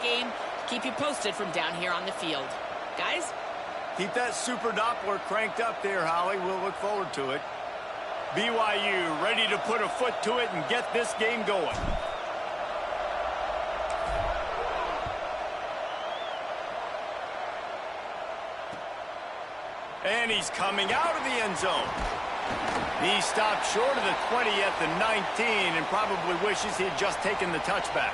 game. Keep you posted from down here on the field. Guys? Keep that super Doppler cranked up there, Holly. We'll look forward to it. BYU ready to put a foot to it and get this game going. And he's coming out of the end zone. He stopped short of the 20 at the 19 and probably wishes he had just taken the touchback.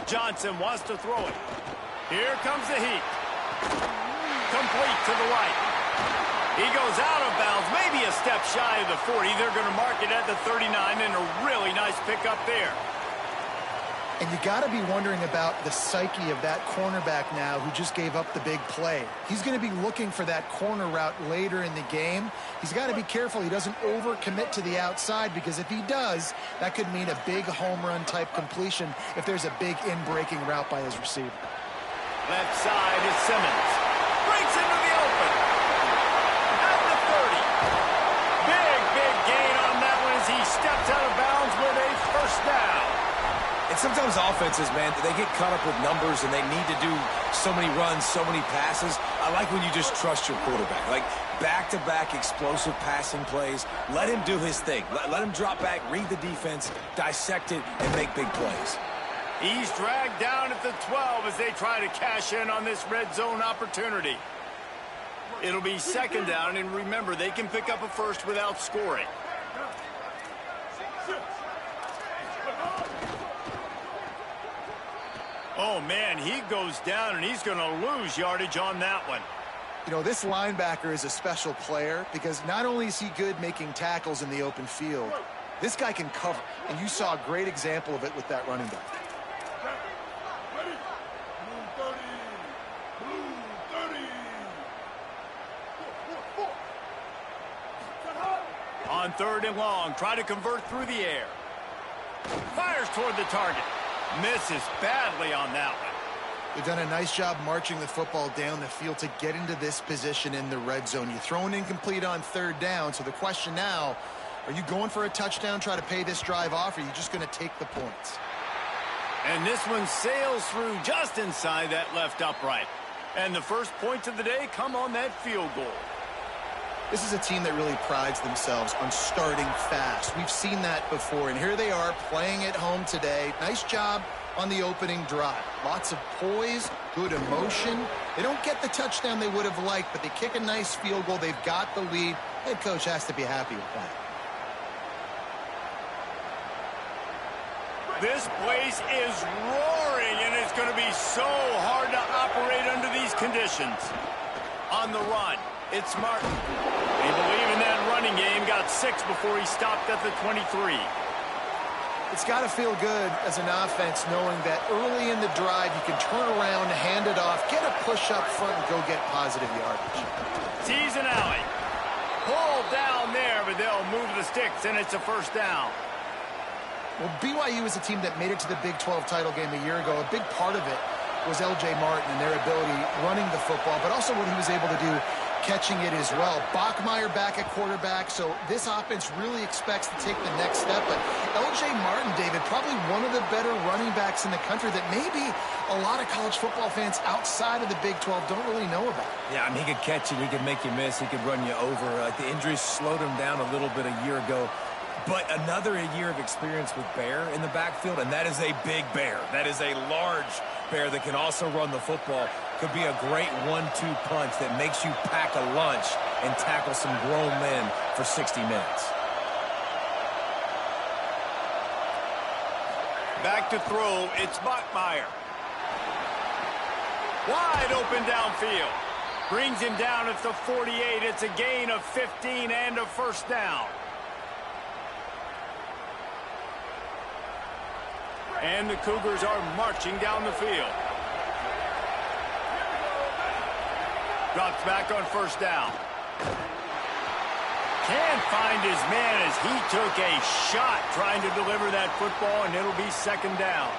Johnson wants to throw it. Here comes the heat. Complete to the right. He goes out of bounds, maybe a step shy of the 40. They're going to mark it at the 39, and a really nice pickup there. And you got to be wondering about the psyche of that cornerback now who just gave up the big play. He's going to be looking for that corner route later in the game. He's got to be careful he doesn't overcommit to the outside, because if he does, that could mean a big home run type completion if there's a big in-breaking route by his receiver. Left side is Simmons. Breaks into the open. At the 30. Big gain on that one as he steps out of bounds with a first down. And sometimes offenses, man, they get caught up with numbers and they need to do so many runs, so many passes. I like when you just trust your quarterback. Like back-to-back explosive passing plays. Let him do his thing. Let him drop back, read the defense, dissect it, and make big plays. He's dragged down at the 12 as they try to cash in on this red zone opportunity. It'll be second down, and remember, they can pick up a first without scoring. Oh, man, he goes down, and he's going to lose yardage on that one. You know, this linebacker is a special player because not only is he good making tackles in the open field, this guy can cover. And you saw a great example of it with that running back. On third and long, try to convert through the air. Fires toward the target. Misses badly on that one. They've done a nice job marching the football down the field to get into this position in the red zone. You throw an incomplete on third down, so the question now, are you going for a touchdown, try to pay this drive off, or are you just going to take the points? And this one sails through just inside that left upright. And the first points of the day come on that field goal. This is a team that really prides themselves on starting fast. We've seen that before, and here they are playing at home today. Nice job on the opening drive. Lots of poise, good emotion. They don't get the touchdown they would have liked, but they kick a nice field goal. They've got the lead. Head coach has to be happy with that. This place is roaring, and it's going to be so hard to operate under these conditions. On the run, it's Martin. They believe in that running game. Got 6 before he stopped at the 23. It's got to feel good as an offense knowing that early in the drive you can turn around, hand it off, get a push up front, and go get positive yardage. Sees an alley. Pulled down there, but they'll move the sticks, and it's a first down. Well, BYU is a team that made it to the Big 12 title game a year ago. A big part of it was L.J. Martin and their ability running the football, but also what he was able to do catching it as well. Bachmeier back at quarterback, so this offense really expects to take the next step. But L.J. Martin, David, probably one of the better running backs in the country that maybe a lot of college football fans outside of the Big 12 don't really know about. Yeah, I mean, he could catch it, he could make you miss, he could run you over. The injuries slowed him down a little bit a year ago. But another year of experience with Bear in the backfield, and that is a big Bear. That is a large Bear that can also run the football. Could be a great 1-2 punch that makes you pack a lunch and tackle some grown men for 60 minutes. Back to throw, it's Bachmeier. Wide open downfield. Brings him down at the 48. It's a gain of 15 and a first down. And the Cougars are marching down the field. Drops back on first down. Can't find his man as he took a shot trying to deliver that football, and it'll be second down.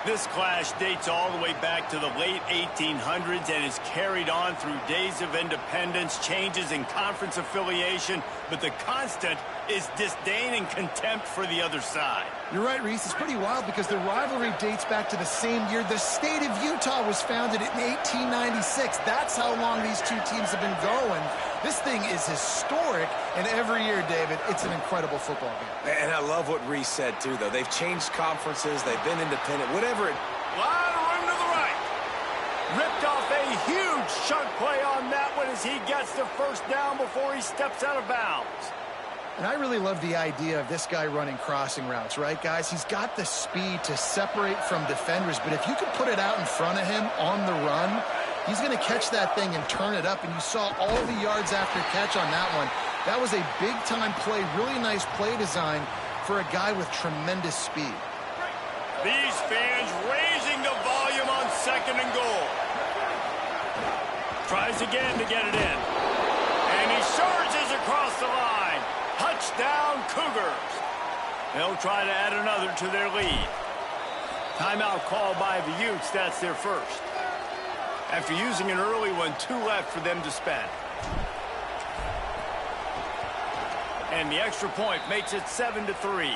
This clash dates all the way back to the late 1800s and is carried on through days of independence, changes in conference affiliation, but the constant is disdain and contempt for the other side. You're right, Reese. It's pretty wild because the rivalry dates back to the same year the state of Utah was founded in 1896. That's how long these two teams have been going. This thing is historic, and every year, David, it's an incredible football game. And I love what Reese said, too, though. They've changed conferences. They've been independent. Whatever it... Lot of room to the right. Ripped off a huge chunk play on that one as he gets the first down before he steps out of bounds. And I really love the idea of this guy running crossing routes, right, guys? He's got the speed to separate from defenders, but if you could put it out in front of him on the run, he's going to catch that thing and turn it up, and you saw all the yards after catch on that one. That was a big-time play, really nice play design for a guy with tremendous speed. These fans raising the volume on second and goal. Tries again to get it in. And he surges across the line. Touchdown, Cougars. They'll try to add another to their lead. Timeout called by the Utes. That's their first. After using an early one, 2 left for them to spend. And the extra point makes it 7-3.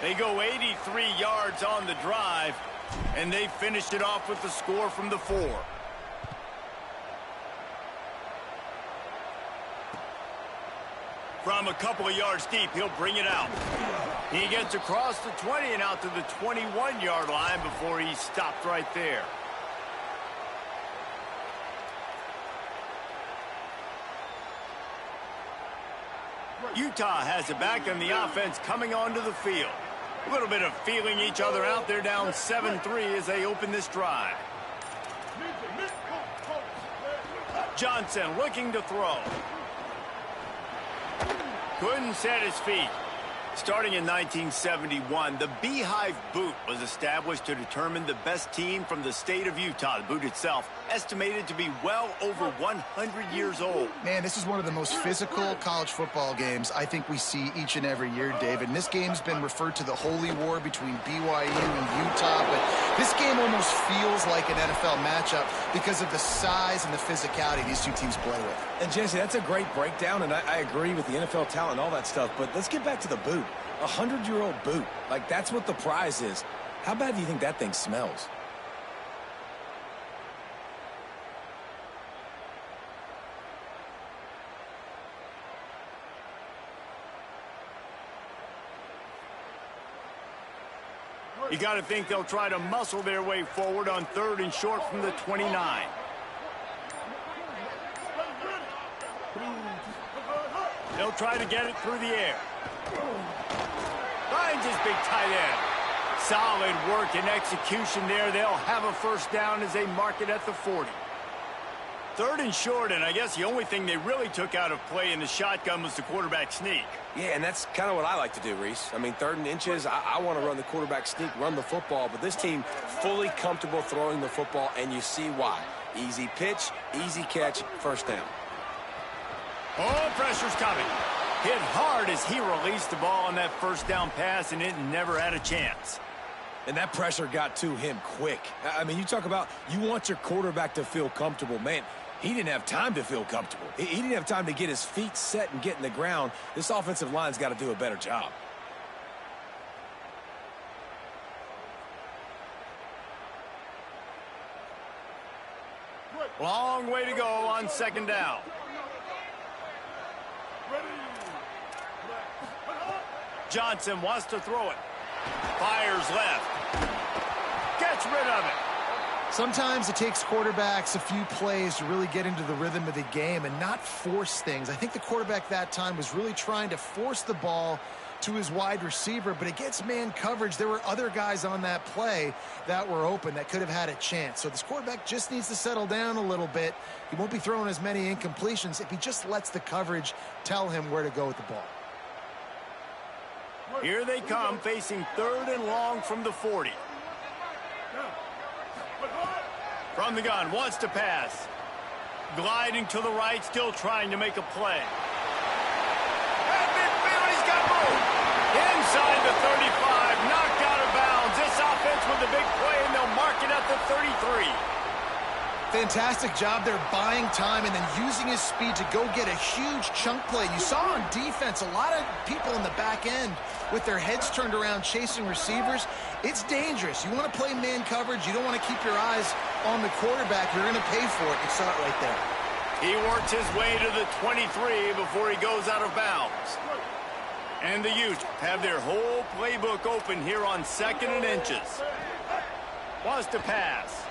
They go 83 yards on the drive, and they finished it off with the score from the 4. From a couple of yards deep, he'll bring it out. He gets across the 20 and out to the 21-yard line before he stopped right there. Utah has it back on the offense coming onto the field. A little bit of feeling each other out. They're down 7-3 as they open this drive. Johnson looking to throw. Couldn't set his feet. Starting in 1971, the Beehive Boot was established to determine the best team from the state of Utah. The boot itself estimated to be well over 100 years old. Man, this is one of the most physical college football games I think we see each and every year, David. And this game's been referred to the Holy War between BYU and Utah, but this game almost feels like an NFL matchup because of the size and the physicality these two teams play with. And Jesse, that's a great breakdown, and I agree with the NFL talent and all that stuff, but let's get back to the boot. 100-year-old boot. Like, that's what the prize is. How bad do you think that thing smells? You got to think they'll try to muscle their way forward on 3rd and short from the 29. They'll try to get it through the air. Finds his big tight end. Solid work and execution there. They'll have a first down as they mark it at the 40. 3rd and short, and I guess the only thing they really took out of play in the shotgun was the quarterback sneak. Yeah, and that's kind of what I like to do, Reese. I mean, 3rd and inches, I want to run the quarterback sneak, run the football, but this team fully comfortable throwing the football, and you see why. Easy pitch, easy catch, first down. Oh, pressure's coming. Hit hard as he released the ball on that first down pass, and it never had a chance. And that pressure got to him quick. I mean, you talk about you want your quarterback to feel comfortable. Man, he didn't have time to feel comfortable. He didn't have time to get his feet set and get in the ground. This offensive line's got to do a better job. Long way to go on 2nd down. Johnson wants to throw it. Fires left. Gets rid of it. Sometimes it takes quarterbacks a few plays to really get into the rhythm of the game and not force things. I think the quarterback that time was really trying to force the ball to his wide receiver, but against man coverage, there were other guys on that play that were open that could have had a chance. So this quarterback just needs to settle down a little bit. He won't be throwing as many incompletions if he just lets the coverage tell him where to go with the ball. Here they come, facing 3rd and long from the 40. From the gun, wants to pass. Gliding to the right, still trying to make a play. 35, knocked out of bounds. This offense with a big play, and they'll mark it at the 33. Fantastic job there buying time and then using his speed to go get a huge chunk play. You saw on defense a lot of people in the back end with their heads turned around chasing receivers. It's dangerous. You want to play man coverage. You don't want to keep your eyes on the quarterback. You're going to pay for it. You saw it right there. He works his way to the 23 before he goes out of bounds. And the Utes have their whole playbook open here on 2nd and inches. Wants to pass.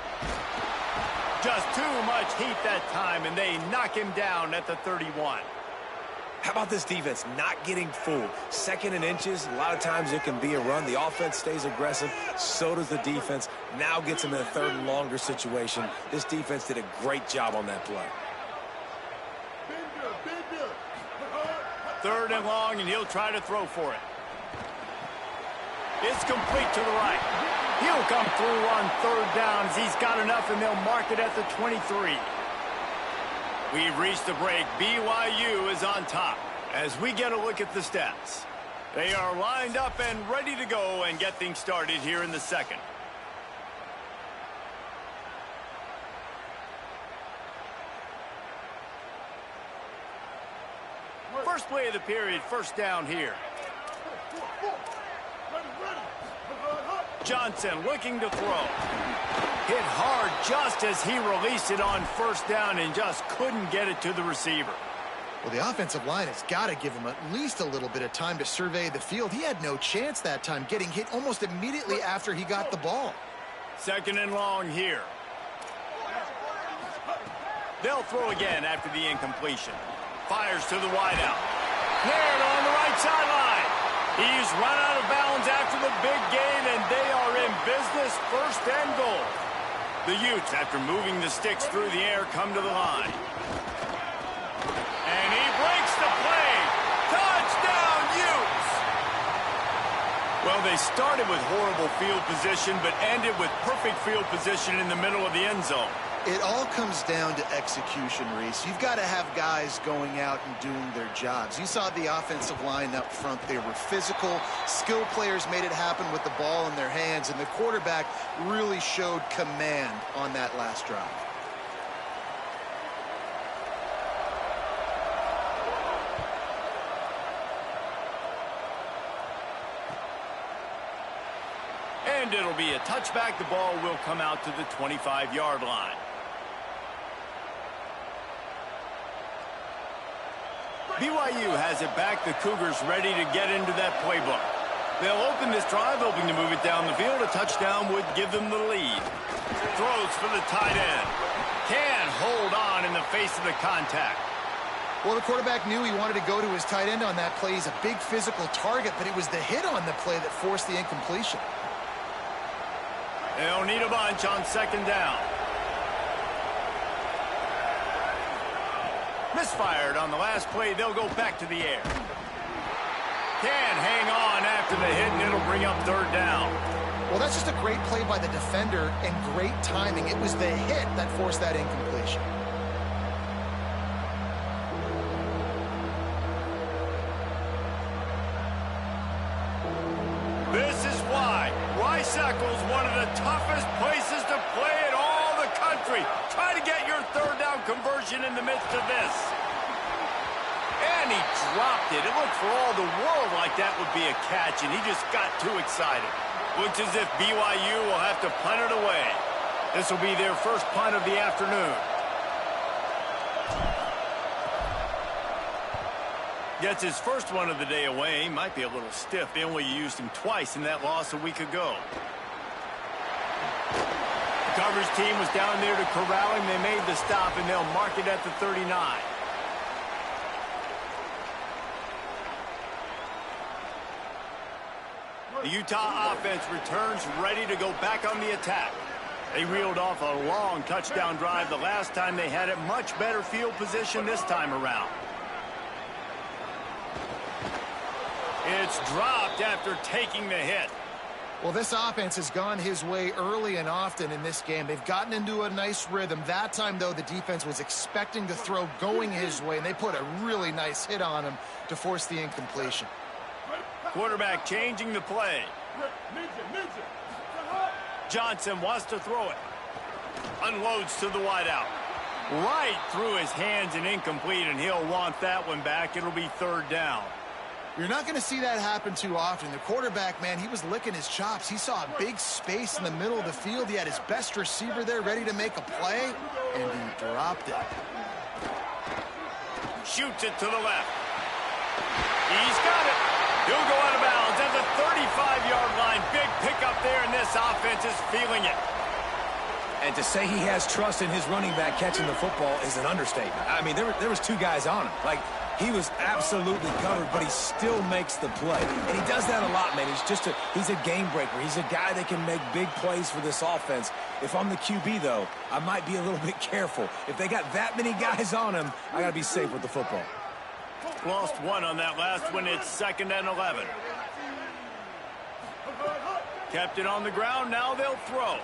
Just too much heat that time, and they knock him down at the 31. How about this defense not getting fooled? 2nd and inches, a lot of times it can be a run. The offense stays aggressive, so does the defense. Now gets him in a 3rd and longer situation. This defense did a great job on that play. 3rd and long, and he'll try to throw for it. It's complete to the right. He'll come through on 3rd down as he's got enough, and they'll mark it at the 23. We've reached the break. BYU is on top as we get a look at the stats. They are lined up and ready to go and get things started here in the 2nd. First play of the period, 1st down here. Johnson looking to throw. Hit hard just as he released it on 1st down and just couldn't get it to the receiver. Well, the offensive line has got to give him at least a little bit of time to survey the field. He had no chance that time, getting hit almost immediately after he got the ball. 2nd and long here. They'll throw again after the incompletion. Fires to the wideout. Cleared on the right sideline. He's run out of bounds after the big gain, and they are in business, 1st and goal. The Utes, after moving the sticks through the air, come to the line. And he breaks the play. Touchdown, Utes! Well, they started with horrible field position, but ended with perfect field position in the middle of the end zone. It all comes down to execution, Reese. You've got to have guys going out and doing their jobs. You saw the offensive line up front. They were physical. Skill players made it happen with the ball in their hands, and the quarterback really showed command on that last drive. And it'll be a touchback. The ball will come out to the 25-yard line. BYU has it back. The Cougars ready to get into that playbook. They'll open this drive, hoping to move it down the field. A touchdown would give them the lead. Throws for the tight end. Can hold on in the face of the contact. Well, the quarterback knew he wanted to go to his tight end on that play. He's a big physical target, but it was the hit on the play that forced the incompletion. They'll need a bunch on 2nd down. Misfired on the last play. They'll go back to the air. Can hang on after the hit, and it'll bring up 3rd down. Well, that's just a great play by the defender and great timing. It was the hit that forced that incompletion. This is why Rice-Eccles, one of the toughest places to play in all the country. Try to get your 3rd down conversion in the midst of this. And he dropped it. It looked for all the world like that would be a catch, and he just got too excited. Looks as if BYU will have to punt it away. This will be their first punt of the afternoon. Gets his first one of the day away. Might be a little stiff. They only used him twice in that loss a week ago. The coverage team was down there to corral him. They made the stop, and they'll mark it at the 39. The Utah offense returns ready to go back on the attack. They reeled off a long touchdown drive the last time they had it. Much better field position this time around. It's dropped after taking the hit. Well, this offense has gone his way early and often in this game. They've gotten into a nice rhythm. That time, though, the defense was expecting the throw going his way, and they put a really nice hit on him to force the incompletion. Quarterback changing the play. Johnson wants to throw it. Unloads to the wideout. Right through his hands and incomplete, and he'll want that one back. It'll be third down. You're not going to see that happen too often. The quarterback, man, he was licking his chops. He saw a big space in the middle of the field. He had his best receiver there ready to make a play, and he dropped it. Shoots it to the left. He's got it. He'll go out of bounds at the 35-yard line. Big pickup there, and this offense is feeling it. And to say he has trust in his running back catching the football is an understatement. I mean, there was two guys on him. Like, he was absolutely covered, but he still makes the play. And he does that a lot, man. He's a game breaker. He's a guy that can make big plays for this offense. If I'm the QB, though, I might be a little bit careful. If they got that many guys on him, I got to be safe with the football. Lost one on that last one. It's 2nd and 11. Kept it on the ground. Now they'll throw.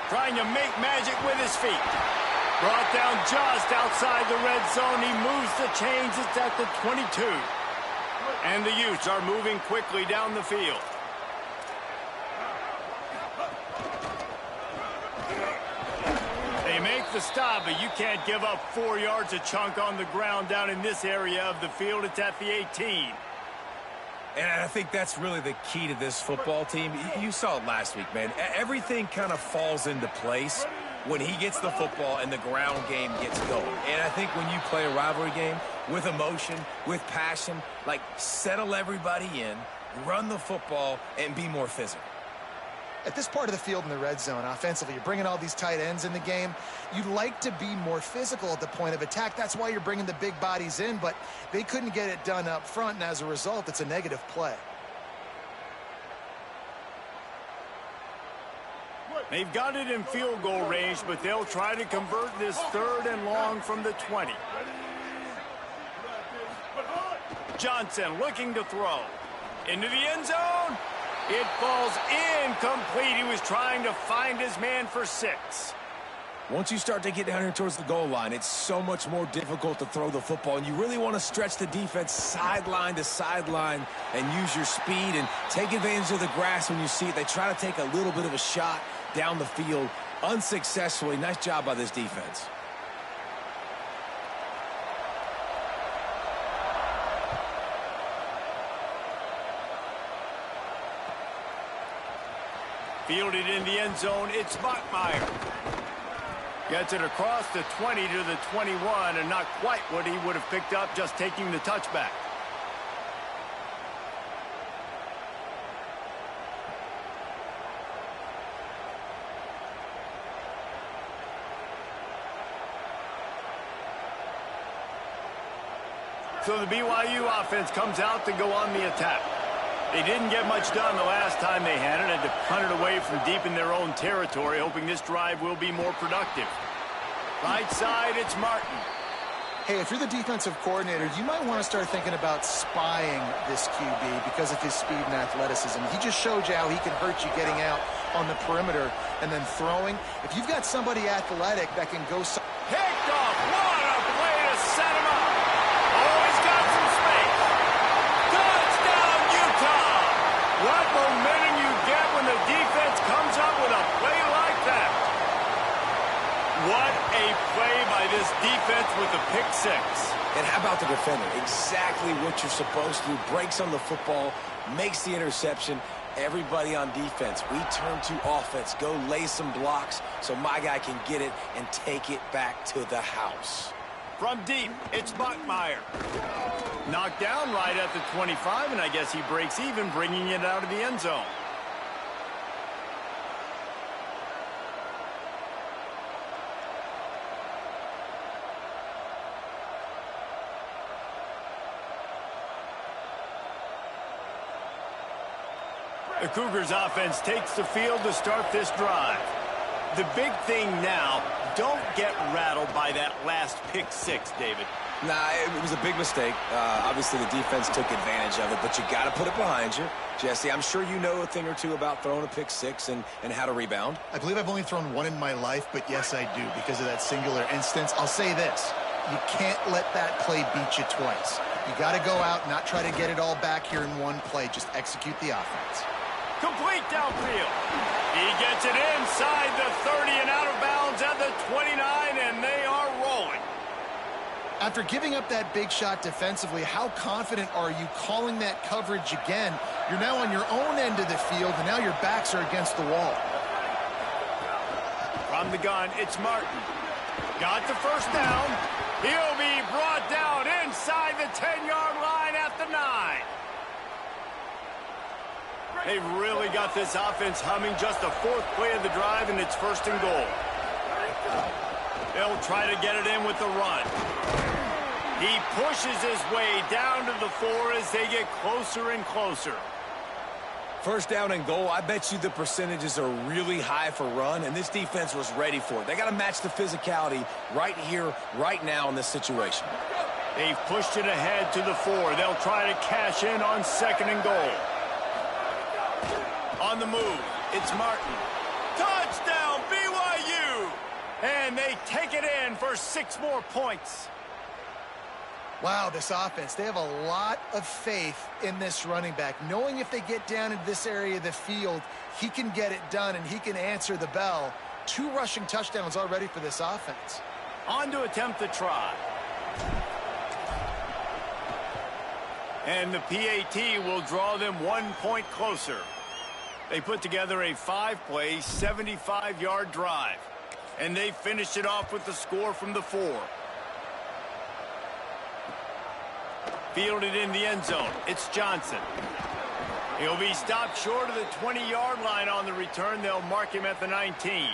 Trying to make magic with his feet. Brought down just outside the red zone. He moves the chains. It's at the 22. And the Utes are moving quickly down the field. They make the stop, but you can't give up 4 yards a chunk on the ground down in this area of the field. It's at the 18. And I think that's really the key to this football team. You saw it last week, man. Everything kind of falls into place when he gets the football and the ground game gets going. And I think when you play a rivalry game with emotion, with passion, like settle everybody in, run the football, and be more physical. At this part of the field in the red zone, offensively, you're bringing all these tight ends in the game. You'd like to be more physical at the point of attack. That's why you're bringing the big bodies in, but they couldn't get it done up front, and as a result, it's a negative play. They've got it in field goal range, but they'll try to convert this 3rd and long from the 20. Johnson looking to throw. Into the end zone. It falls incomplete. He was trying to find his man for 6. Once you start to get down here towards the goal line, it's so much more difficult to throw the football, and you really want to stretch the defense sideline to sideline and use your speed and take advantage of the grass when you see it. They try to take a little bit of a shot down the field unsuccessfully. Nice job by this defense. Fielded in the end zone, it's Bachmeier. Gets it across the 20 to the 21, and not quite what he would have picked up just taking the touchback. So the BYU offense comes out to go on the attack. They didn't get much done the last time they had it. Had to punt it away from deep in their own territory, hoping this drive will be more productive. Right side, it's Martin. Hey, if you're the defensive coordinator, you might want to start thinking about spying this QB because of his speed and athleticism. He just showed you how he can hurt you getting out on the perimeter and then throwing. If you've got somebody athletic that can go... Picked off. What a play to set him up. Oh, he's got some space. Touchdown, Utah. What momentum you get when the defense comes up with a play like that. What a play by this defense with the pick 6. And how about the defender? Exactly what you're supposed to do. Breaks on the football, makes the interception. Everybody on defense, we turn to offense. Go lay some blocks so my guy can get it and take it back to the house. From deep, it's Bachmeier. Knocked down right at the 25, and I guess he breaks even, bringing it out of the end zone. The Cougars offense takes the field to start this drive. The big thing now, don't get rattled by that last pick 6, David. Nah, it was a big mistake. Obviously, the defense took advantage of it, but you got to put it behind you. Jesse, I'm sure you know a thing or two about throwing a pick 6 and how to rebound. I believe I've only thrown one in my life, but yes, I do because of that singular instance. I'll say this. You can't let that play beat you twice. You got to go out and not try to get it all back here in one play. Just execute the offense. Complete downfield. He gets it inside the 30 and out of bounds at the 29, and they are rolling. After giving up that big shot defensively, how confident are you calling that coverage again? You're now on your own end of the field, and now your backs are against the wall. From the gun, it's Martin. Got the first down. He'll be brought down inside the 10-yard line at the 9. They've really got this offense humming. Just the 4th play of the drive, and it's 1st and goal. They'll try to get it in with the run. He pushes his way down to the 4 as they get closer and closer. First down and goal, I bet you the percentages are really high for run, and this defense was ready for it. They got to match the physicality right here, right now in this situation. They've pushed it ahead to the 4. They'll try to cash in on 2nd and goal. On the move, it's Martin. Touchdown, BYU! And they take it in for 6 more points. Wow, this offense, they have a lot of faith in this running back, knowing if they get down into this area of the field, he can get it done and he can answer the bell. 2 rushing touchdowns already for this offense. On to attempt the try. And the PAT will draw them 1 point closer. They put together a 5-play, 75-yard drive. And they finished it off with the score from the 4. Fielded in the end zone. It's Johnson. He'll be stopped short of the 20-yard line on the return. They'll mark him at the 19.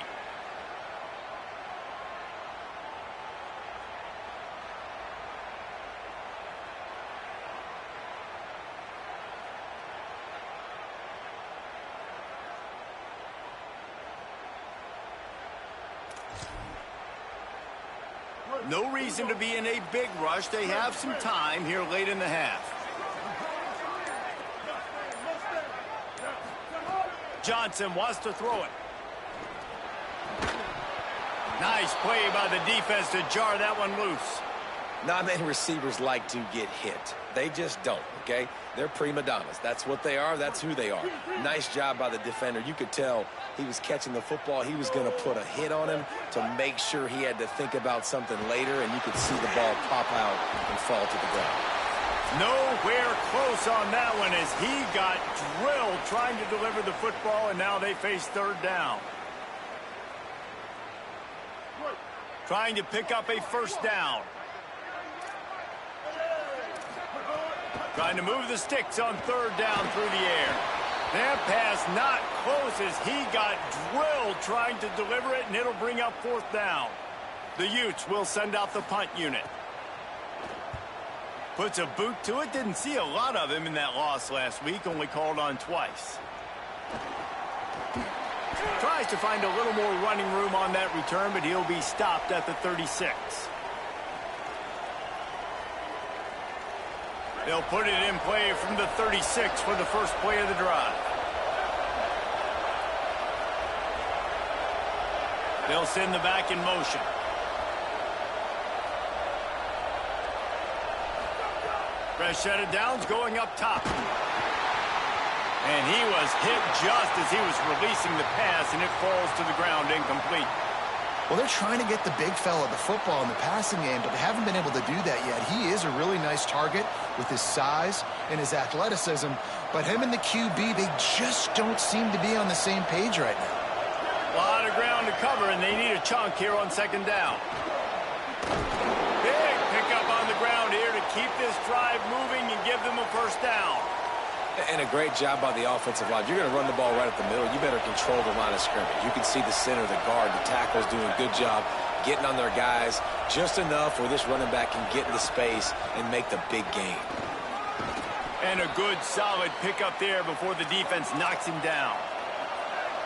No reason to be in a big rush. They have some time here late in the half. Johnson wants to throw it. Nice play by the defense to jar that one loose. Not many receivers like to get hit. They just don't, okay? They're prima donnas. That's what they are. That's who they are. Nice job by the defender. You could tell he was catching the football. He was going to put a hit on him to make sure he had to think about something later, and you could see the ball pop out and fall to the ground. Nowhere close on that one as he got drilled trying to deliver the football, and now they face 3rd down. Trying to pick up a 1st down. Trying to move the sticks on 3rd down through the air. That pass not close as he got drilled trying to deliver it, and it'll bring up 4th down. The Utes will send out the punt unit. Puts a boot to it. Didn't see a lot of him in that loss last week. Only called on twice. Tries to find a little more running room on that return, but he'll be stopped at the 36. They'll put it in play from the 36 for the 1st play of the drive. They'll send the back in motion. Fresh set of downs going up top. And he was hit just as he was releasing the pass, and it falls to the ground incomplete. Well, they're trying to get the big fella the football in the passing game, but they haven't been able to do that yet. He is a really nice target with his size and his athleticism, but him and the QB, they just don't seem to be on the same page right now. A lot of ground to cover, and they need a chunk here on 2nd down. Big pickup on the ground here to keep this drive moving and give them a 1st down. And a great job by the offensive line. You're going to run the ball right up the middle. You better control the line of scrimmage. You can see the center, the guard, the tackles doing a good job getting on their guys just enough where this running back can get into space and make the big gain. And a good, solid pickup there before the defense knocks him down.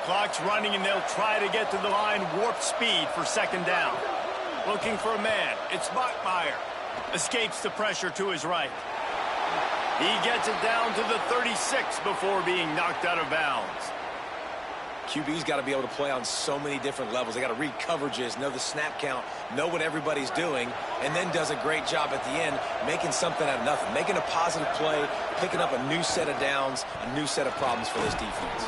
Clock's running, and they'll try to get to the line warp speed for 2nd down. Looking for a man. It's Bachmeier. Escapes the pressure to his right. He gets it down to the 36 before being knocked out of bounds. QB's got to be able to play on so many different levels. They got to read coverages, know the snap count, know what everybody's doing, and then does a great job at the end making something out of nothing, making a positive play, picking up a new set of downs, a new set of problems for this defense.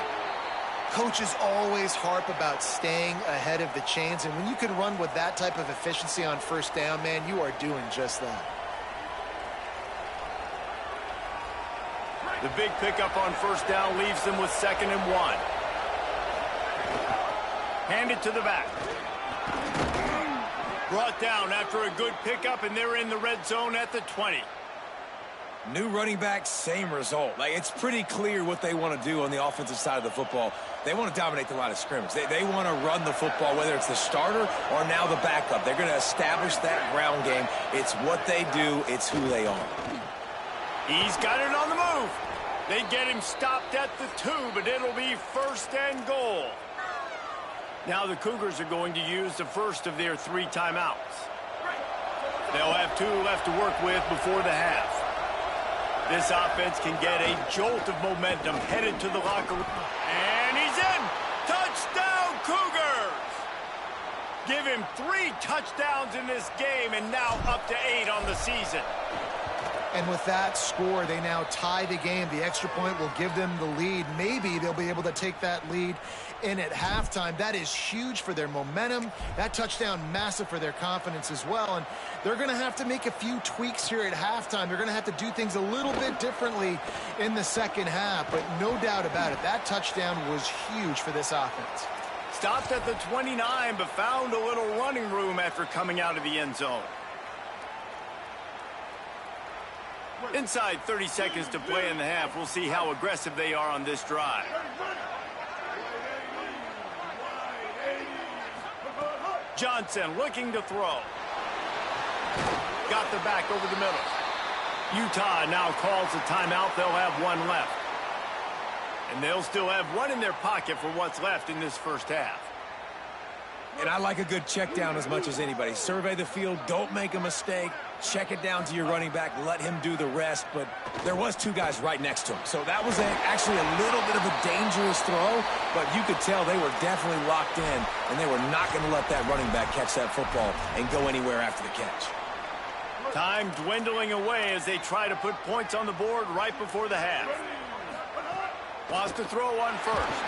Coaches always harp about staying ahead of the chains, and when you can run with that type of efficiency on first down, man, you are doing just that. The big pickup on first down leaves them with 2nd and 1. Hand it to the back. Brought down after a good pickup, and they're in the red zone at the 20. New running back, same result. Like, it's pretty clear what they want to do on the offensive side of the football. They want to dominate the line of scrimmage. They want to run the football, whether it's the starter or now the backup. They're going to establish that ground game. It's what they do. It's who they are. He's got it on the move. They get him stopped at the 2, but it'll be 1st and goal. Now the Cougars are going to use the first of their 3 timeouts. They'll have 2 left to work with before the half. This offense can get a jolt of momentum headed to the locker room. And he's in! Touchdown, Cougars! Give him 3 touchdowns in this game, and now up to 8 on the season. And with that score, they now tie the game. The extra point will give them the lead. Maybe they'll be able to take that lead in at halftime. That is huge for their momentum. That touchdown, massive for their confidence as well. And they're going to have to make a few tweaks here at halftime. They're going to have to do things a little bit differently in the second half. But no doubt about it, that touchdown was huge for this offense. Stopped at the 29, but found a little running room after coming out of the end zone. Inside 30 seconds to play in the half. We'll see how aggressive they are on this drive. Johnson looking to throw. Got the back over the middle. Utah now calls a timeout. They'll have 1 left. And they'll still have 1 in their pocket for what's left in this first half. And I like a good check down as much as anybody. Survey the field, don't make a mistake, check it down to your running back, let him do the rest. But there was 2 guys right next to him. So that was actually a little bit of a dangerous throw, but you could tell they were definitely locked in, and they were not going to let that running back catch that football and go anywhere after the catch. Time dwindling away as they try to put points on the board right before the half. Wants to throw on first.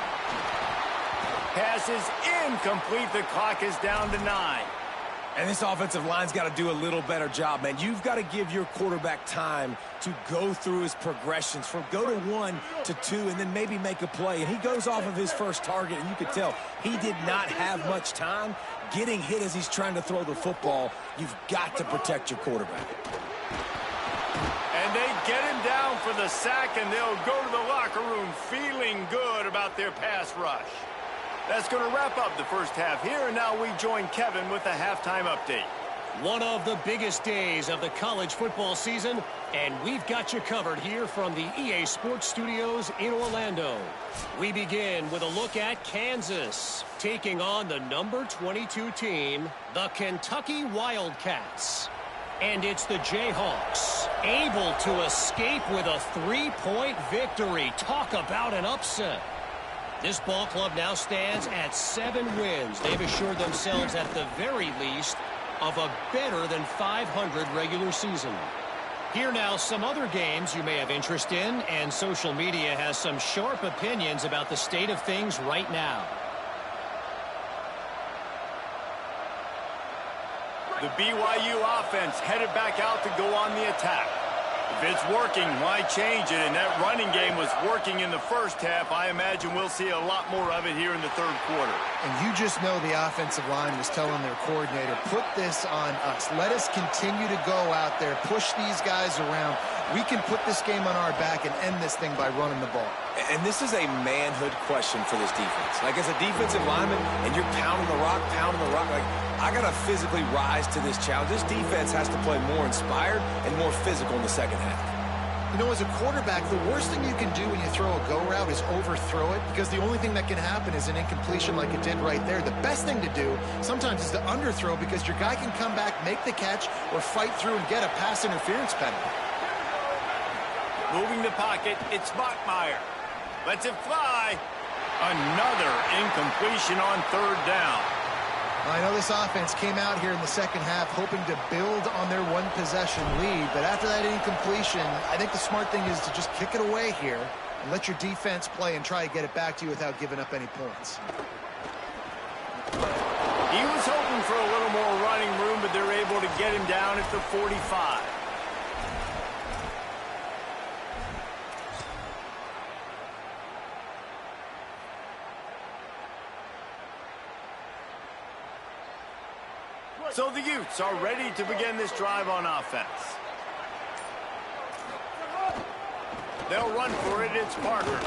Pass is incomplete. The clock is down to 9. And this offensive line's got to do a little better job, man. You've got to give your quarterback time to go through his progressions from go to 1 to 2 and then maybe make a play. And he goes off of his first target, and you could tell he did not have much time getting hit as he's trying to throw the football. You've got to protect your quarterback. And they get him down for the sack, and they'll go to the locker room feeling good about their pass rush. That's going to wrap up the first half here, and now we join Kevin with the halftime update. One of the biggest days of the college football season, and we've got you covered here from the EA Sports Studios in Orlando. We begin with a look at Kansas, taking on the number 22 team, the Kentucky Wildcats. And it's the Jayhawks, able to escape with a 3-point victory. Talk about an upset. This ball club now stands at 7 wins. They've assured themselves at the very least of a better than 500 regular season. Here now some other games you may have interest in, and social media has some sharp opinions about the state of things right now. The BYU offense headed back out to go on the attack. If it's working, why change it? And that running game was working in the first half. I imagine we'll see a lot more of it here in the third quarter. And you just know the offensive line was telling their coordinator, put this on us. Let us continue to go out there, push these guys around. We can put this game on our back and end this thing by running the ball. And this is a manhood question for this defense. Like, as a defensive lineman, and you're pounding the rock, like, I got to physically rise to this challenge. This defense has to play more inspired and more physical in the second half. You know, as a quarterback, the worst thing you can do when you throw a go route is overthrow it, because the only thing that can happen is an incompletion like it did right there. The best thing to do sometimes is to underthrow, because your guy can come back, make the catch, or fight through and get a pass interference penalty. Moving the pocket, it's Bachmeier. Lets it fly. Another incompletion on third down. I know this offense came out here in the second half hoping to build on their one-possession lead, but after that incompletion, I think the smart thing is to just kick it away here and let your defense play and try to get it back to you without giving up any points. He was hoping for a little more running room, but they're able to get him down at the 45. So the Utes are ready to begin this drive on offense. They'll run for it. It's Parker.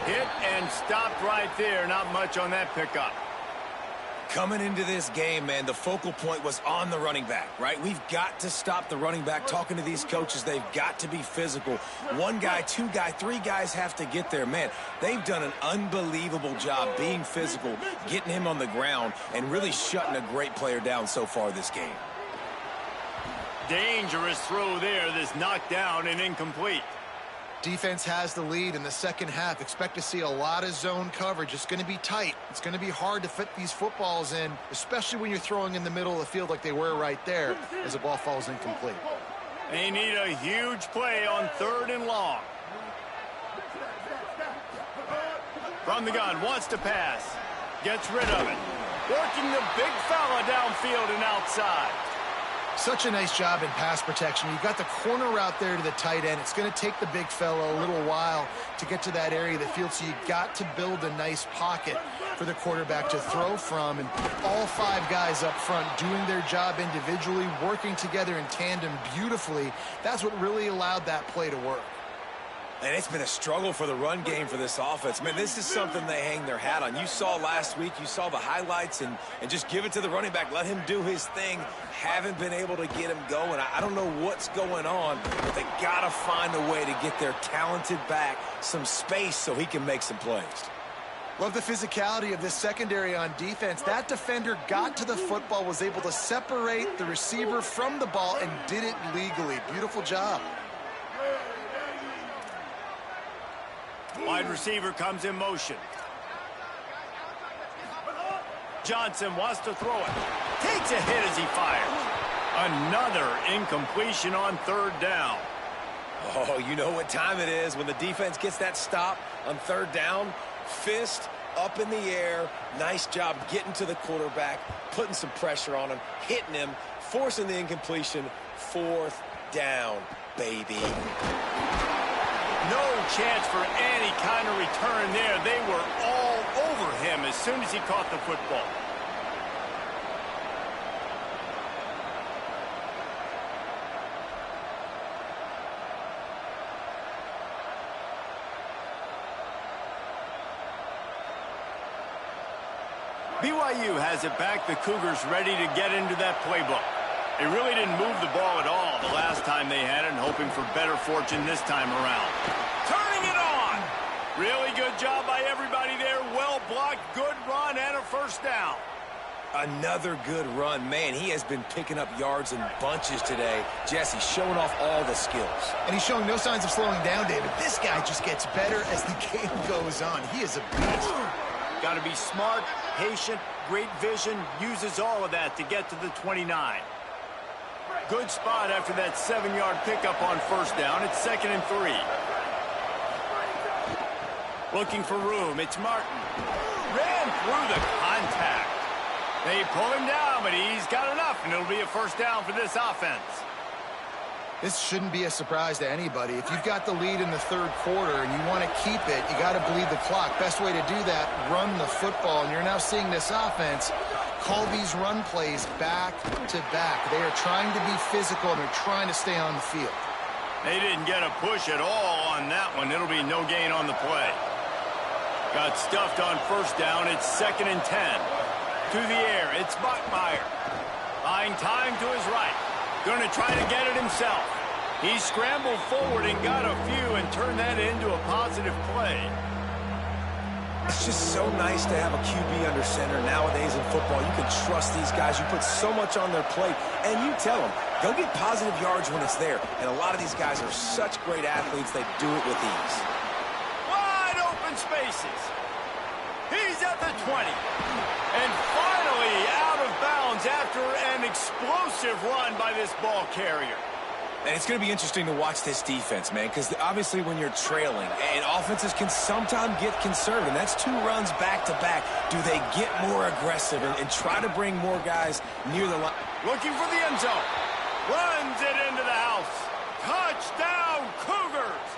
Hit and stopped right there. Not much on that pickup. Coming into this game, man, the focal point was on the running back, right? We've got to stop the running back. Talking to these coaches, they've got to be physical. One guy, two guy, three guys have to get there. Man, they've done an unbelievable job being physical, getting him on the ground, and really shutting a great player down so far this game. Dangerous throw there. This knocked down and incomplete. Defense has the lead in the second half. Expect to see a lot of zone coverage. It's going to be tight. It's going to be hard to fit these footballs in, especially when you're throwing in the middle of the field like they were right there as the ball falls incomplete. They need a huge play on third and long. From the gun, wants to pass. Gets rid of it. Working the big fella downfield and outside. Such a nice job in pass protection. You got the corner route there to the tight end. It's going to take the big fellow a little while to get to that area of the field, so you got to build a nice pocket for the quarterback to throw from. And all five guys up front doing their job individually, working together in tandem beautifully. That's what really allowed that play to work. And it's been a struggle for the run game for this offense. Man, this is something they hang their hat on. You saw last week, you saw the highlights, and just give it to the running back. Let him do his thing. Haven't been able to get him going. I don't know what's going on, but they got to find a way to get their talented back some space so he can make some plays. Love the physicality of this secondary on defense. That defender got to the football, was able to separate the receiver from the ball, and did it legally. Beautiful job. Wide receiver comes in motion. Johnson wants to throw it. Takes a hit as he fires. Another incompletion on third down. Oh, you know what time it is when the defense gets that stop on third down. Fist up in the air. Nice job getting to the quarterback, putting some pressure on him, hitting him, forcing the incompletion. Fourth down, baby. No chance for any kind of return there. They were all over him as soon as he caught the football. BYU has it back. The Cougars ready to get into that playbook. They really didn't move the ball at all the last time they had it, and hoping for better fortune this time around. Turning it on! Really good job by everybody there. Well blocked, good run, and a first down. Another good run. Man, he has been picking up yards in bunches today. Jesse showing off all the skills. And he's showing no signs of slowing down, David. This guy just gets better as the game goes on. He is a beast. Got to be smart, patient, great vision, uses all of that to get to the 29. Good spot after that 7-yard pickup on first down. It's 2nd and 3. Looking for room. It's Martin. Ran through the contact. They pull him down, but he's got enough, and it'll be a first down for this offense. This shouldn't be a surprise to anybody. If you've got the lead in the third quarter and you want to keep it, you got to bleed the clock. Best way to do that, run the football. And you're now seeing this offense call these run plays back to back. They are trying to be physical, and they're trying to stay on the field. They didn't get a push at all on that one. It'll be no gain on the play. Got stuffed on first down. It's 2nd and 10. To the air, it's Bachmeier. Buying time to his right. Going to try to get it himself. He scrambled forward and got a few and turned that into a positive play. It's just so nice to have a QB under center nowadays in football. You can trust these guys. You put so much on their plate, and you tell them, go get positive yards when it's there. And a lot of these guys are such great athletes, they do it with ease. Wide open spaces. the 20. And finally out of bounds after an explosive run by this ball carrier. And it's going to be interesting to watch this defense, man, because obviously when you're trailing, and offenses can sometimes get conservative, and that's 2 runs back-to-back. Do they get more aggressive and try to bring more guys near the line? Looking for the end zone. Runs it into the house. Touchdown, Cougars!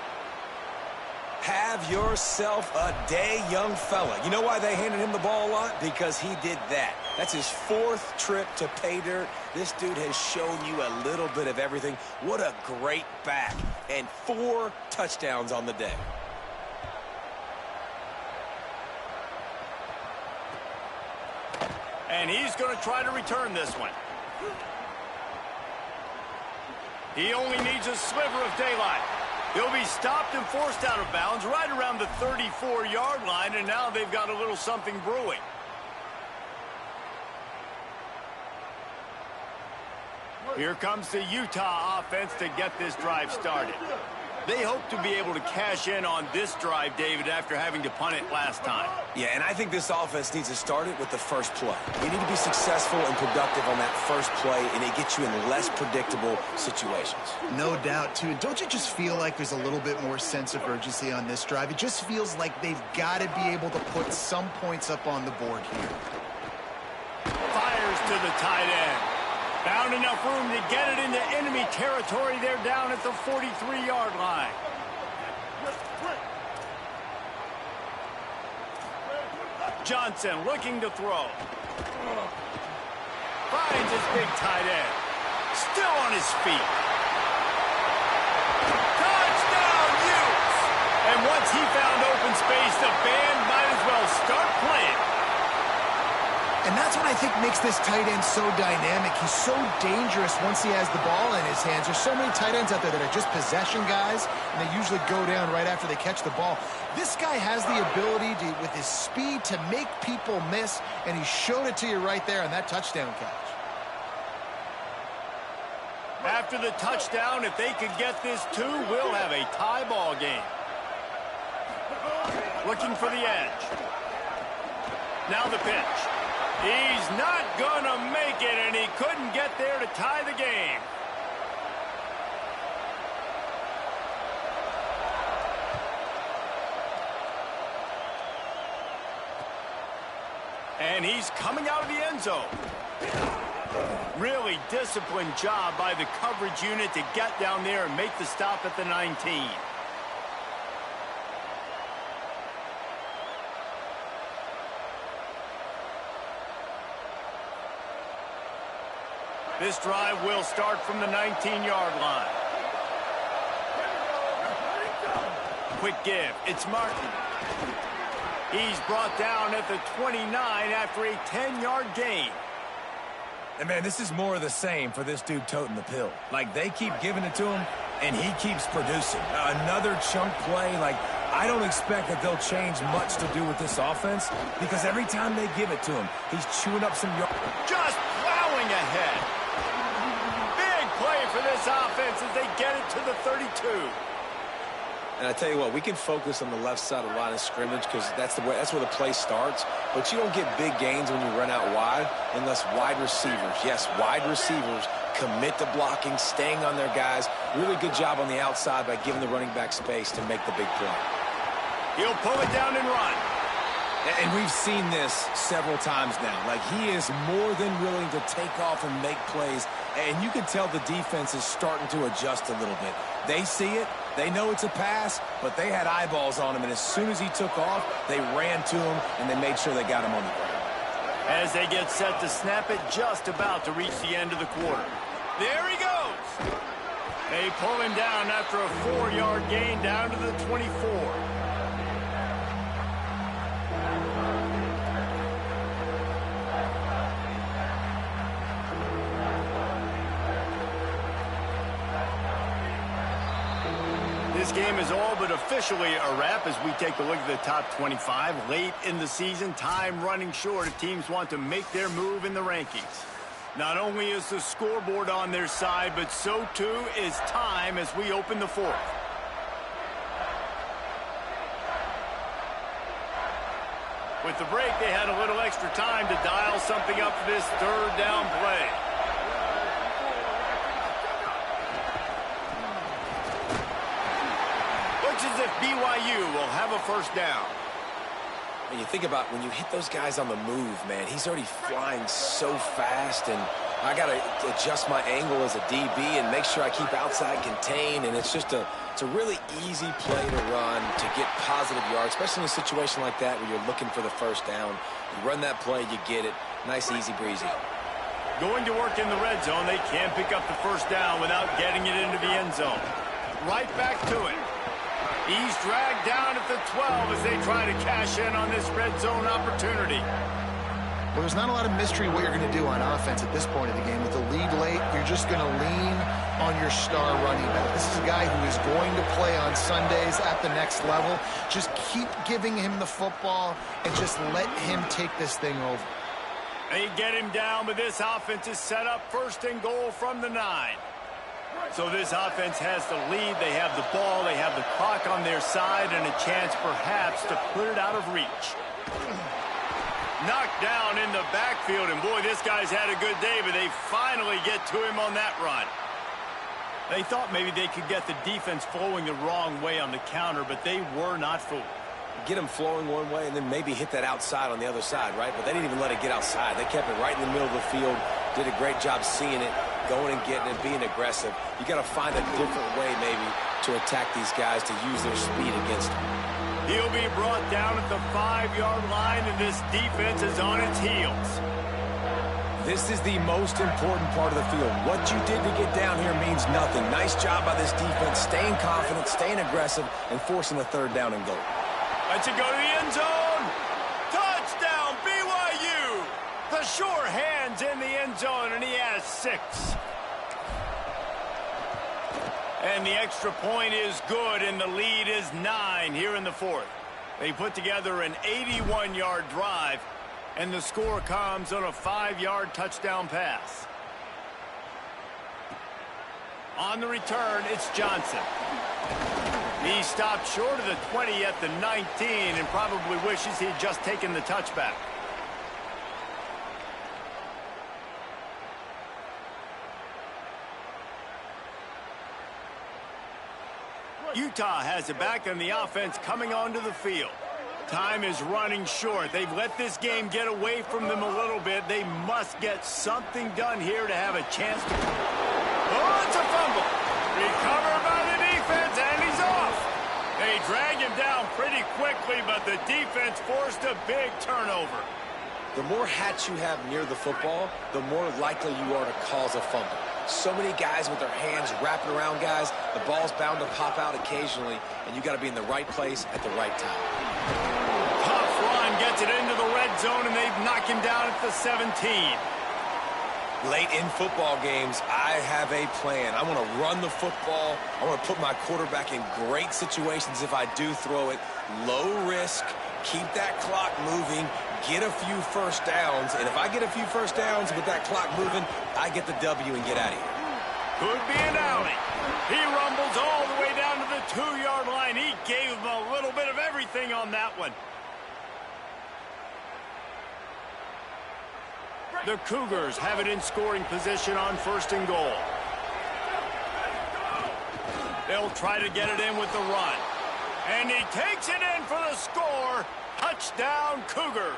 Have yourself a day, young fella. You know why they handed him the ball a lot? Because he did that. That's his 4th trip to pay dirt. This dude has shown you a little bit of everything. What a great back. And 4 touchdowns on the day. And he's going to try to return this one. He only needs a sliver of daylight. He'll be stopped and forced out of bounds right around the 34-yard line, and now they've got a little something brewing. Here comes the Utah offense to get this drive started. They hope to be able to cash in on this drive, David, after having to punt it last time. Yeah, and I think this offense needs to start it with the first play. You need to be successful and productive on that first play, and it gets you in less predictable situations. No doubt, too. Don't you just feel like there's a little bit more sense of urgency on this drive? It just feels like they've got to be able to put some points up on the board here. Fires to the tight end. Found enough room to get it into enemy territory. They're down at the 43-yard line. Johnson looking to throw. Finds his big tight end. Still on his feet. Touchdown, Utes! And once he found open space, the band might as well start playing. And that's what I think makes this tight end so dynamic. He's so dangerous once he has the ball in his hands. There's so many tight ends out there that are just possession guys, and they usually go down right after they catch the ball. This guy has the ability to, with his speed, to make people miss, and he showed it to you right there on that touchdown catch. After the touchdown, if they could get this too, we'll have a tie ball game. Looking for the edge. Now the pitch. He's not going to make it, and he couldn't get there to tie the game. And he's coming out of the end zone. Really disciplined job by the coverage unit to get down there and make the stop at the 19. This drive will start from the 19-yard line. Quick give. It's Martin. He's brought down at the 29 after a 10-yard gain. And, man, this is more of the same for this dude toting the pill. Like, they keep giving it to him, and he keeps producing. Another chunk play. Like, I don't expect that they'll change much to do with this offense because every time they give it to him, he's chewing up some yards. Just plowing ahead. Play for this offense as they get it to the 32. And I tell you what, we can focus on the left side of the line of scrimmage because that's where the play starts. But you don't get big gains when you run out wide unless wide receivers, yes, wide receivers commit to blocking, staying on their guys. Really good job on the outside by giving the running back space to make the big play. He'll pull it down and run. And we've seen this several times now. Like, he is more than willing to take off and make plays. And you can tell the defense is starting to adjust a little bit. They see it. They know it's a pass, but they had eyeballs on him. And as soon as he took off, they ran to him, and they made sure they got him on the ground. As they get set to snap it, just about to reach the end of the quarter. There he goes. They pull him down after a 4-yard gain down to the 24. This game is all but officially a wrap as we take a look at the top 25. Late in the season, time running short if teams want to make their move in the rankings. Not only is the scoreboard on their side, but so too is time as we open the fourth. With the break, they had a little extra time to dial something up for this third down play. Looks as if BYU will have a first down. And you think about when you hit those guys on the move, man, he's already flying so fast, and I got to adjust my angle as a DB and make sure I keep outside contained, and it's a really easy play to run to get positive yards, especially in a situation like that where you're looking for the first down. You run that play, you get it. Nice, easy breezy. Going to work in the red zone, they can't pick up the first down without getting it into the end zone. Right back to it. He's dragged down at the 12 as they try to cash in on this red zone opportunity. Well, there's not a lot of mystery what you're going to do on offense at this point of the game. With the lead late, you're just going to lean on your star running back. This is a guy who is going to play on Sundays at the next level. Just keep giving him the football and just let him take this thing over. They get him down, but this offense is set up first and goal from the 9. So this offense has the lead. They have the ball. They have the clock on their side and a chance perhaps to put it out of reach. Knocked down in the backfield, and boy, this guy's had a good day, but they finally get to him on that run. They thought maybe they could get the defense flowing the wrong way on the counter, but they were not fooled. Get them flowing one way and then maybe hit that outside on the other side, right? But they didn't even let it get outside. They kept it right in the middle of the field, did a great job seeing it, going and getting it, being aggressive. You got to find a different way maybe to attack these guys to use their speed against them. He'll be brought down at the 5-yard line, and this defense is on its heels. This is the most important part of the field. What you did to get down here means nothing. Nice job by this defense, staying confident, staying aggressive, and forcing the third down and goal. Let's it go to the end zone. Touchdown, BYU. The sure hands in the end zone, and he has 6. And the extra point is good, and the lead is 9 here in the 4th. They put together an 81-yard drive, and the score comes on a 5-yard touchdown pass. On the return, it's Johnson. He stopped short of the 20 at the 19 and probably wishes he'd just taken the touchback. Utah has it back, and the offense coming onto the field. Time is running short. They've let this game get away from them a little bit. They must get something done here to have a chance to... Oh, it's a fumble. Recovered by the defense, and he's off. They drag him down pretty quickly, but the defense forced a big turnover. The more hats you have near the football, the more likely you are to cause a fumble. So many guys with their hands wrapping around guys, the ball's bound to pop out occasionally, and you got to be in the right place at the right time. Tough run gets it into the red zone, and they've knocked him down at the 17. Late in football games, I have a plan. I want to run the football. I want to put my quarterback in great situations if I do throw it. Low risk, keep that clock moving, get a few first downs. And if I get a few first downs with that clock moving, I get the W and get out of here. Could be an alley. He rumbles all the way down to the 2-yard line. He gave him a little bit of everything on that one. The Cougars have it in scoring position on first and goal. They'll try to get it in with the run. And he takes it in for the score. Touchdown, Cougars.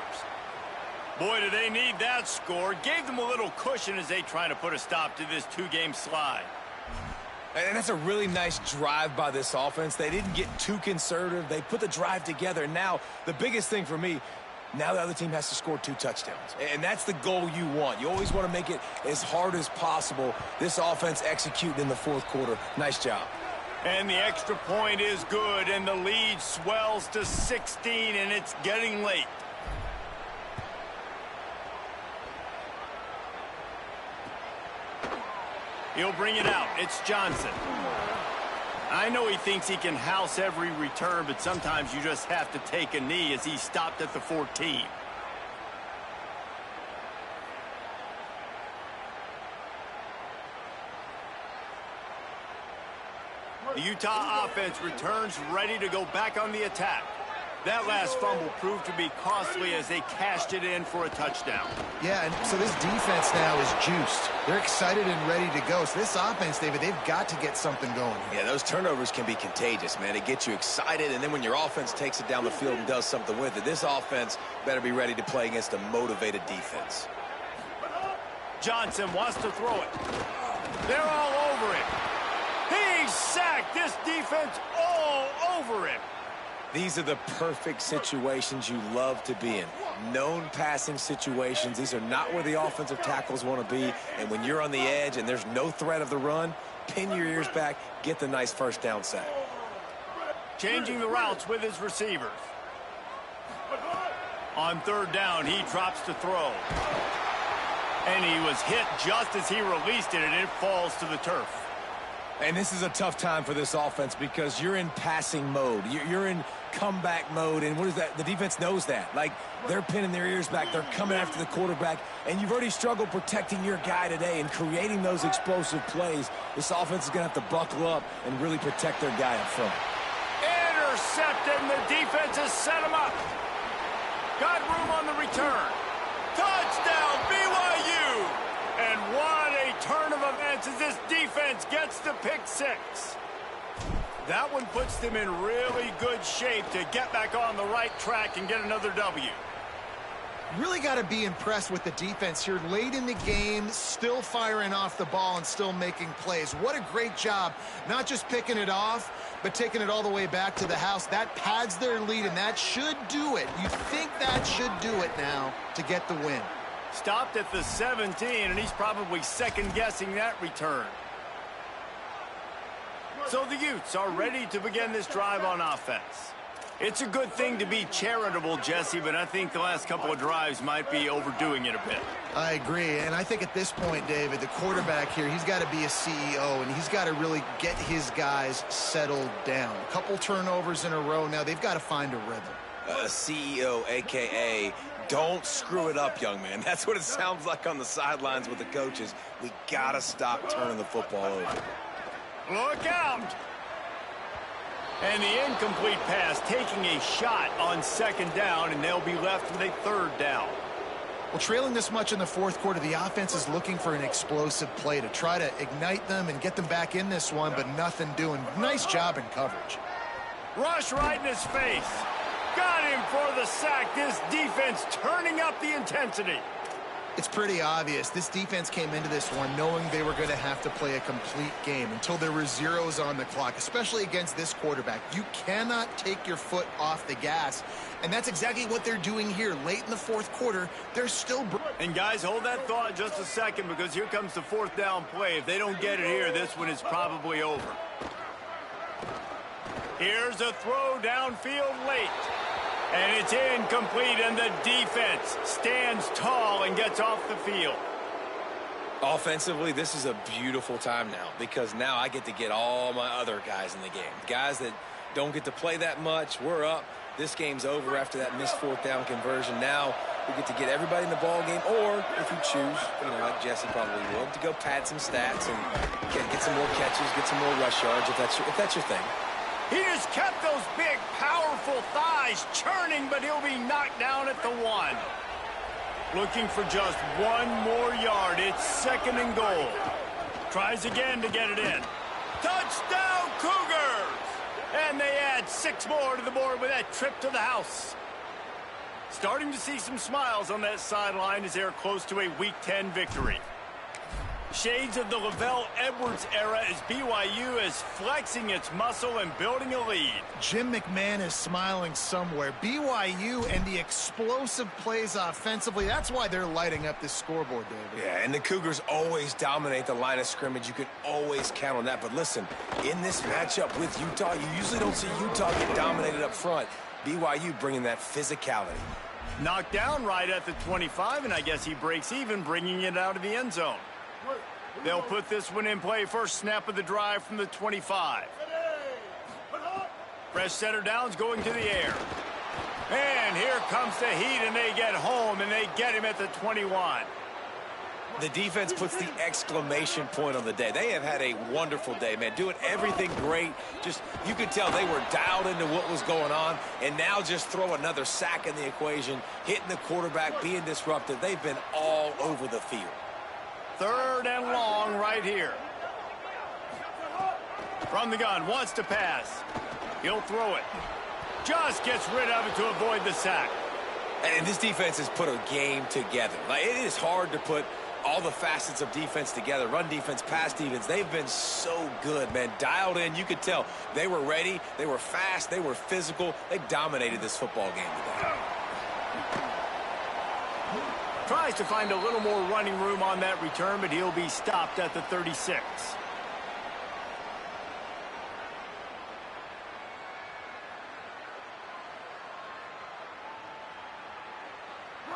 Boy, do they need that score. Gave them a little cushion as they try to put a stop to this 2-game slide. And that's a really nice drive by this offense. They didn't get too conservative. They put the drive together. Now, the biggest thing for me, now the other team has to score 2 touchdowns. And that's the goal you want. You always want to make it as hard as possible. This offense executing in the 4th quarter. Nice job. And the extra point is good, and the lead swells to 16, and it's getting late. He'll bring it out. It's Johnson. I know he thinks he can house every return, but sometimes you just have to take a knee as he stopped at the 14. The Utah offense returns ready to go back on the attack. That last fumble proved to be costly as they cashed it in for a touchdown. Yeah, and so this defense now is juiced. They're excited and ready to go. So this offense, David, they've got to get something going. Yeah, those turnovers can be contagious, man. It gets you excited, and then when your offense takes it down the field and does something with it, this offense better be ready to play against a motivated defense. Johnson wants to throw it. They're all over him. He's sacked. This defense all over him. These are the perfect situations you love to be in. Known passing situations. These are not where the offensive tackles want to be. And when you're on the edge and there's no threat of the run, pin your ears back, get the nice first down sack. Changing the routes with his receivers. On third down, he drops to throw. And he was hit just as he released it, and it falls to the turf. And this is a tough time for this offense because you're in passing mode. You're in comeback mode, and what is that? The defense knows that. Like, they're pinning their ears back. They're coming after the quarterback, and you've already struggled protecting your guy today and creating those explosive plays. This offense is going to have to buckle up and really protect their guy up front. Intercepted, and the defense has set him up. Got room on the return. Touchdown, BYU! And what a turn of events as this defense gets the pick six. That one puts them in really good shape to get back on the right track and get another W. Really got to be impressed with the defense here. Late in the game, still firing off the ball and still making plays. What a great job. Not just picking it off, but taking it all the way back to the house. That pads their lead, and that should do it. You think that should do it now to get the win. Stopped at the 17, and he's probably second-guessing that return. So the Utes are ready to begin this drive on offense. It's a good thing to be charitable, Jesse, but I think the last couple of drives might be overdoing it a bit. I agree, and I think at this point, David, the quarterback here, he's got to be a CEO, and he's got to really get his guys settled down. A couple turnovers in a row now. They've got to find a rhythm. A CEO, a.k.a. don't screw it up, young man. That's what it sounds like on the sidelines with the coaches. We got to stop turning the football over. Look out! And the incomplete pass taking a shot on second down, and they'll be left with a third down. Well, trailing this much in the fourth quarter, the offense is looking for an explosive play to try to ignite them and get them back in this one, but nothing doing. Nice job in coverage. Rush right in his face. Got him for the sack. This defense turning up the intensity. It's pretty obvious. This defense came into this one knowing they were going to have to play a complete game until there were zeros on the clock, especially against this quarterback. You cannot take your foot off the gas, and that's exactly what they're doing here. Late in the fourth quarter, they're still... And guys, hold that thought just a second, because here comes the fourth down play. If they don't get it here, this one is probably over. Here's a throw downfield late. And it's incomplete, and the defense stands tall and gets off the field. Offensively, this is a beautiful time now because now I get to get all my other guys in the game. Guys that don't get to play that much, we're up. This game's over after that missed fourth down conversion. Now we get to get everybody in the ball game, or if you choose, like Jesse probably will, to go pad some stats and get some more catches, get some more rush yards if that's your thing. He just kept those big, powerful thighs churning, but he'll be knocked down at the one. Looking for just one more yard. It's second and goal. Tries again to get it in. Touchdown, Cougars! And they add 6 more to the board with that trip to the house. Starting to see some smiles on that sideline as they're close to a Week 10 victory. Shades of the Lavelle Edwards era as BYU is flexing its muscle and building a lead. Jim McMahon is smiling somewhere. BYU and the explosive plays offensively, that's why they're lighting up this scoreboard, David. Yeah, and the Cougars always dominate the line of scrimmage. You can always count on that. But listen, in this matchup with Utah, you usually don't see Utah get dominated up front. BYU bringing that physicality. Knocked down right at the 25, and I guess he breaks even, bringing it out of the end zone. They'll put this one in play. First snap of the drive from the 25. Fresh center downs going to the air. And here comes the heat, and they get home, and they get him at the 21. The defense puts the exclamation point on the day. They have had a wonderful day, man. Doing everything great. Just, you could tell they were dialed into what was going on. And now just throw another sack in the equation, hitting the quarterback, being disruptive. They've been all over the field. 3rd and long right here. From the gun, wants to pass. He'll throw it. Just gets rid of it to avoid the sack. And this defense has put a game together. Like, it is hard to put all the facets of defense together. Run defense, pass defense. They've been so good, man. Dialed in. You could tell they were ready. They were fast. They were physical. They dominated this football game today. Tries to find a little more running room on that return, but he'll be stopped at the 36.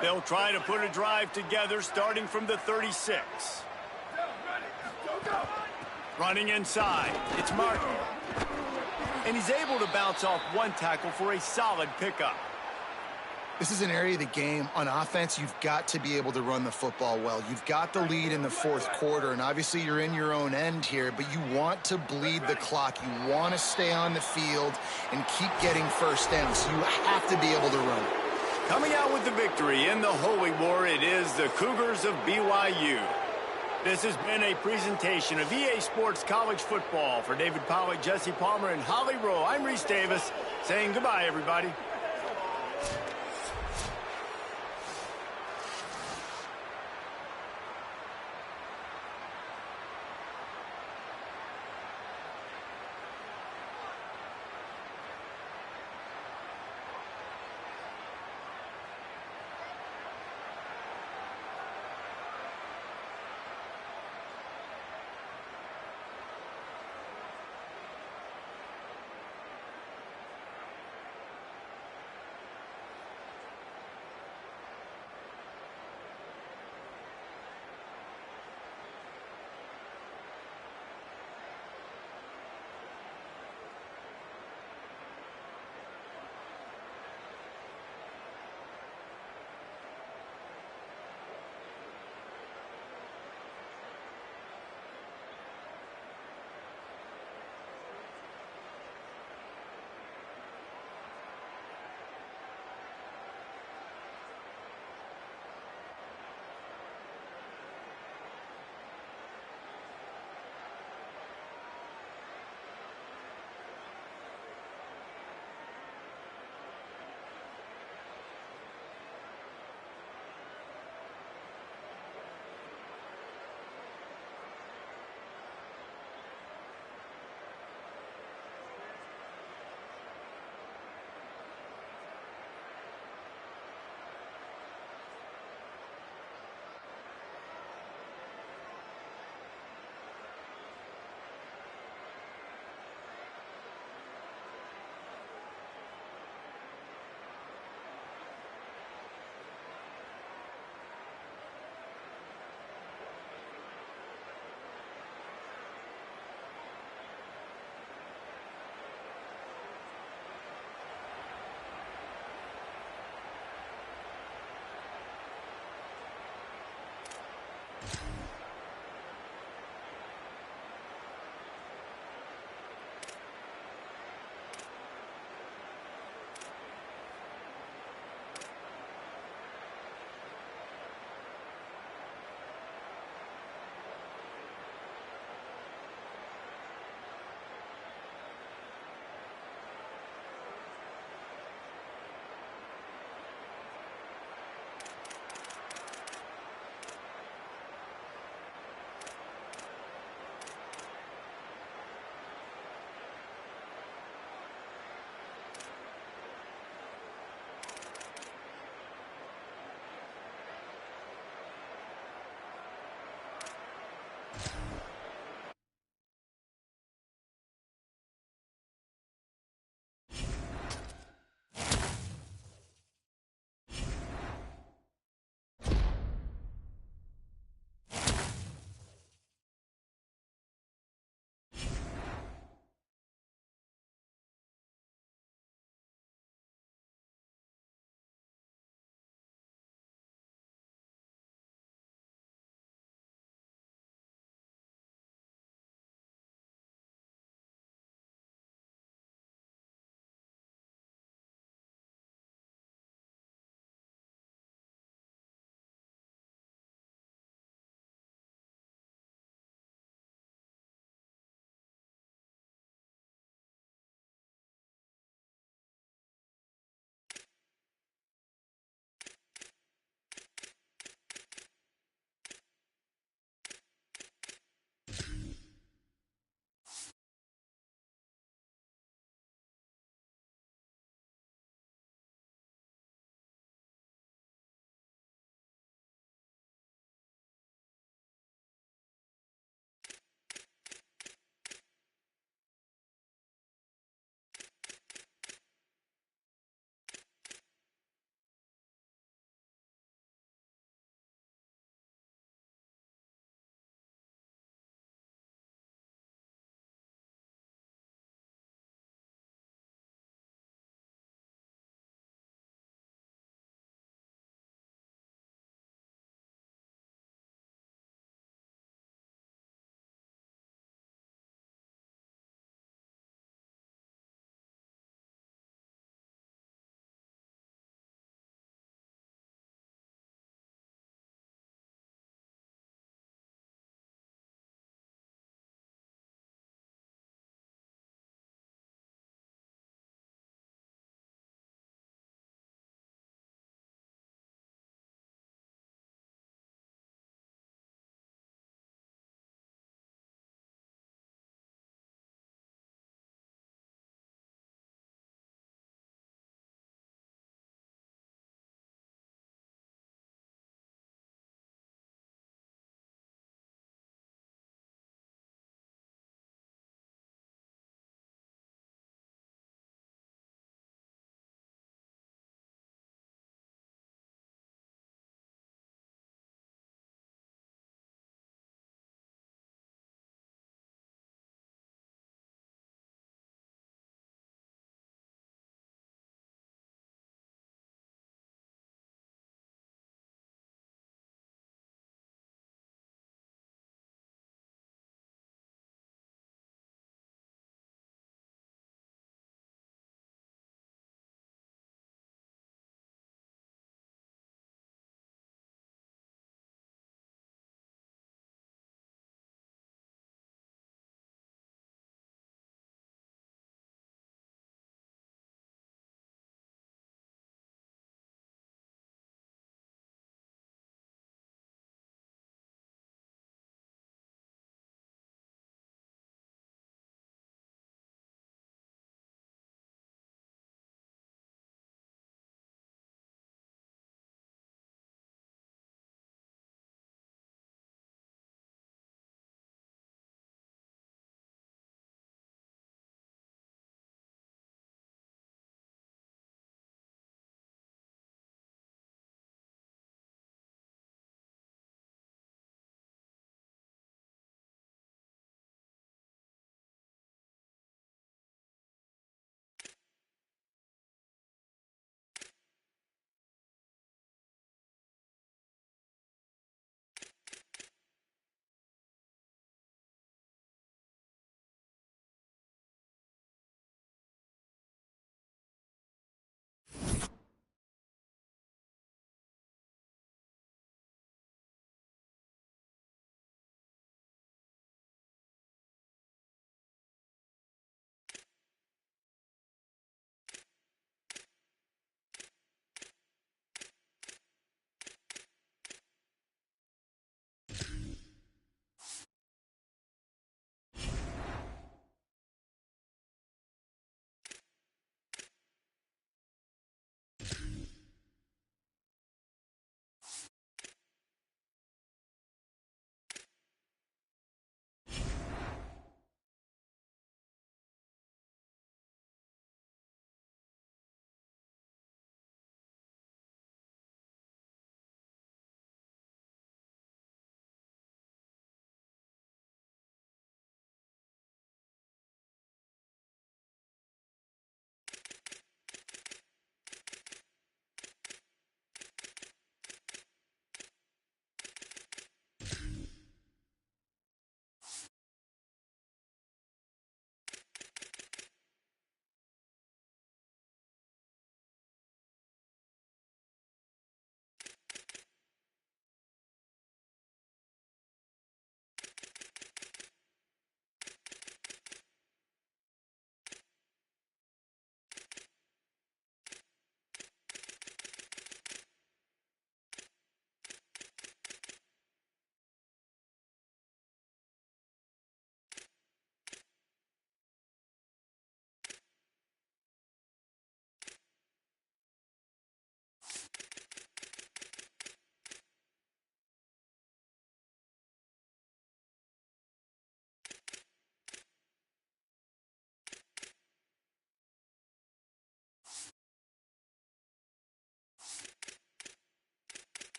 They'll try to put a drive together starting from the 36. Running inside. It's Martin. And he's able to bounce off one tackle for a solid pickup. This is an area of the game on offense you've got to be able to run the football well. You've got the lead in the 4th quarter, and obviously you're in your own end here, but you want to bleed the clock. You want to stay on the field and keep getting first downs. So you have to be able to run. Coming out with the victory in the Holy War, it is the Cougars of BYU. This has been a presentation of EA Sports College Football. For David Pollack, Jesse Palmer, and Holly Rowe, I'm Reese Davis saying goodbye, everybody.